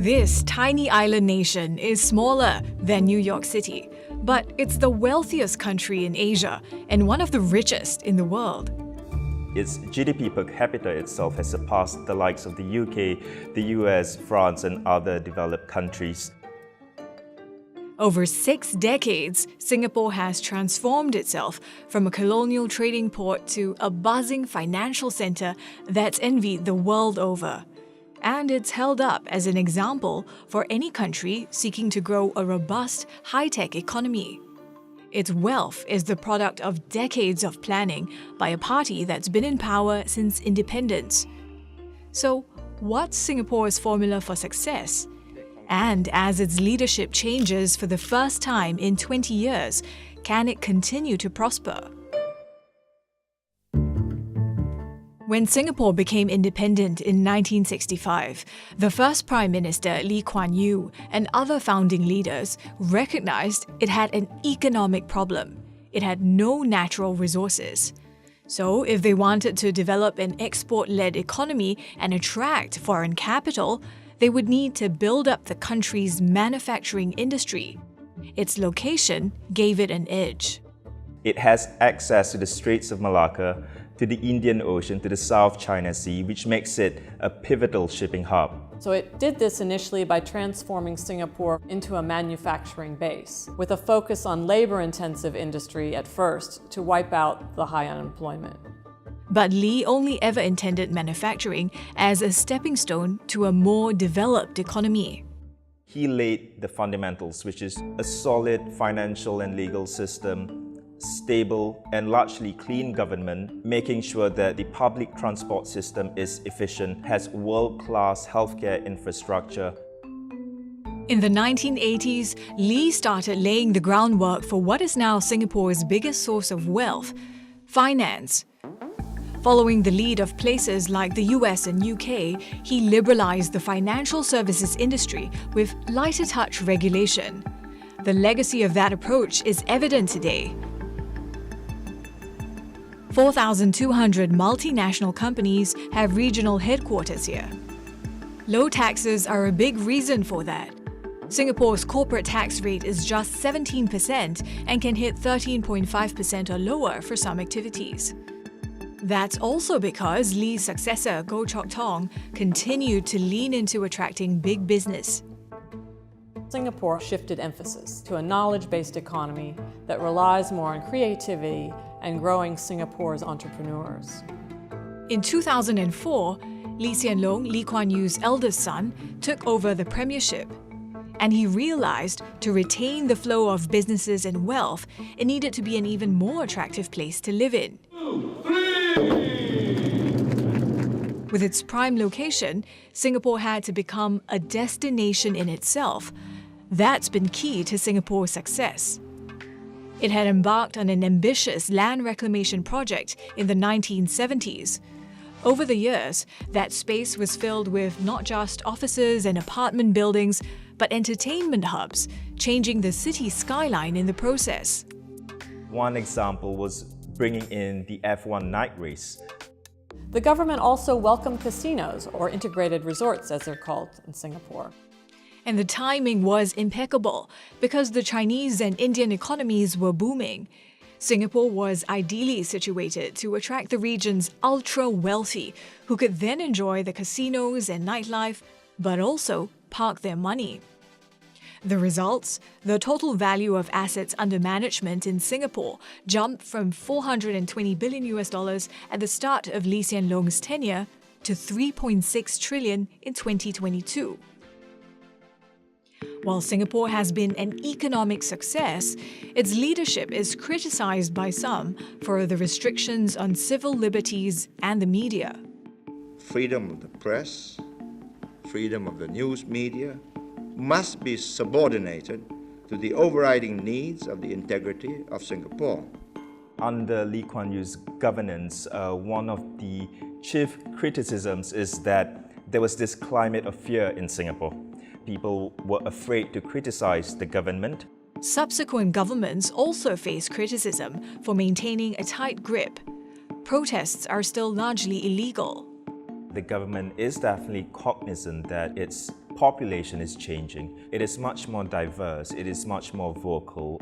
This tiny island nation is smaller than New York City, but it's the wealthiest country in Asia and one of the richest in the world. Its GDP per capita itself has surpassed the likes of the UK, the US, France, and other developed countries. Over 6 decades, Singapore has transformed itself from a colonial trading port to a buzzing financial center that's envied the world over. And it's held up as an example for any country seeking to grow a robust, high-tech economy. Its wealth is the product of decades of planning by a party that's been in power since independence. So, what's Singapore's formula for success? And as its leadership changes for the first time in 20 years, can it continue to prosper? When Singapore became independent in 1965, the first Prime Minister Lee Kuan Yew and other founding leaders recognized it had an economic problem. It had no natural resources. So, if they wanted to develop an export-led economy and attract foreign capital, they would need to build up the country's manufacturing industry. Its location gave it an edge. It has access to the Straits of Malacca, to the Indian Ocean, to the South China Sea, which makes it a pivotal shipping hub. So it did this initially by transforming Singapore into a manufacturing base, with a focus on labor-intensive industry at first to wipe out the high unemployment. But Lee only ever intended manufacturing as a stepping stone to a more developed economy. He laid the fundamentals, which is a solid financial and legal system, stable and largely clean government, making sure that the public transport system is efficient, has world-class healthcare infrastructure. In the 1980s, Lee started laying the groundwork for what is now Singapore's biggest source of wealth: finance. Following the lead of places like the US and UK, he liberalized the financial services industry with lighter touch regulation. The legacy of that approach is evident today. 4,200 multinational companies have regional headquarters here. Low taxes are a big reason for that. Singapore's corporate tax rate is just 17% and can hit 13.5% or lower for some activities. That's also because Lee's successor, Goh Chok Tong, continued to lean into attracting big business. Singapore shifted emphasis to a knowledge-based economy that relies more on creativity and growing Singapore's entrepreneurs. In 2004, Lee Hsien Loong, Lee Kuan Yew's eldest son, took over the premiership. And he realized to retain the flow of businesses and wealth, it needed to be an even more attractive place to live in. With its prime location, Singapore had to become a destination in itself. That's been key to Singapore's success. It had embarked on an ambitious land reclamation project in the 1970s. Over the years, that space was filled with not just offices and apartment buildings, but entertainment hubs, changing the city's skyline in the process. One example was bringing in the F1 night race. The government also welcomed casinos, or integrated resorts as they're called in Singapore. And the timing was impeccable because the Chinese and Indian economies were booming. Singapore was ideally situated to attract the region's ultra-wealthy, who could then enjoy the casinos and nightlife, but also park their money. The results? The total value of assets under management in Singapore jumped from $420 billion at the start of Lee Hsien Loong's tenure to $3.6 trillion in 2022. While Singapore has been an economic success, its leadership is criticized by some for the restrictions on civil liberties and the media. Freedom of the press, freedom of the news media must be subordinated to the overriding needs of the integrity of Singapore. Under Lee Kuan Yew's governance, one of the chief criticisms is that there was this climate of fear in Singapore. People were afraid to criticize the government. Subsequent governments also face criticism for maintaining a tight grip. Protests are still largely illegal. the government is definitely cognizant that its population is changing. It is much more diverse, it is much more vocal.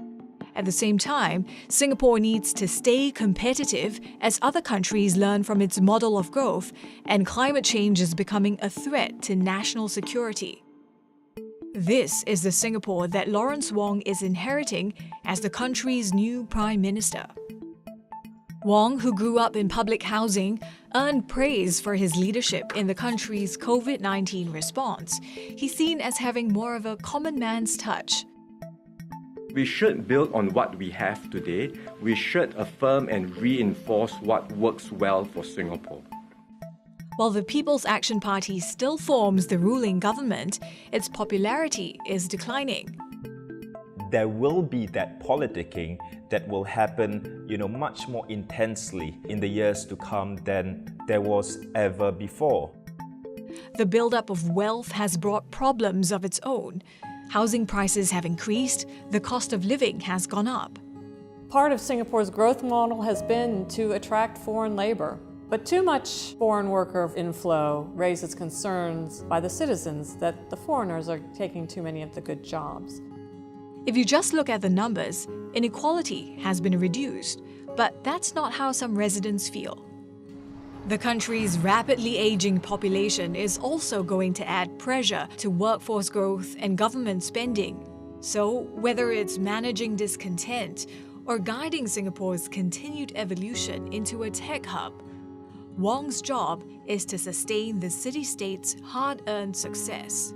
At the same time, Singapore needs to stay competitive as other countries learn from its model of growth, and climate change is becoming a threat to national security. This is the Singapore that Lawrence Wong is inheriting as the country's new Prime Minister. Wong, who grew up in public housing, earned praise for his leadership in the country's COVID-19 response. He's seen as having more of a common man's touch. We should build on what we have today. We should affirm and reinforce what works well for Singapore. While the People's Action Party still forms the ruling government, its popularity is declining. There will be that politicking that will happen, much more intensely in the years to come than there was ever before. The buildup of wealth has brought problems of its own. Housing prices have increased, the cost of living has gone up. Part of Singapore's growth model has been to attract foreign labor. But too much foreign worker inflow raises concerns by the citizens that the foreigners are taking too many of the good jobs. If you just look at the numbers, inequality has been reduced, but that's not how some residents feel. The country's rapidly aging population is also going to add pressure to workforce growth and government spending. So, whether it's managing discontent or guiding Singapore's continued evolution into a tech hub, Wong's job is to sustain the city-state's hard-earned success.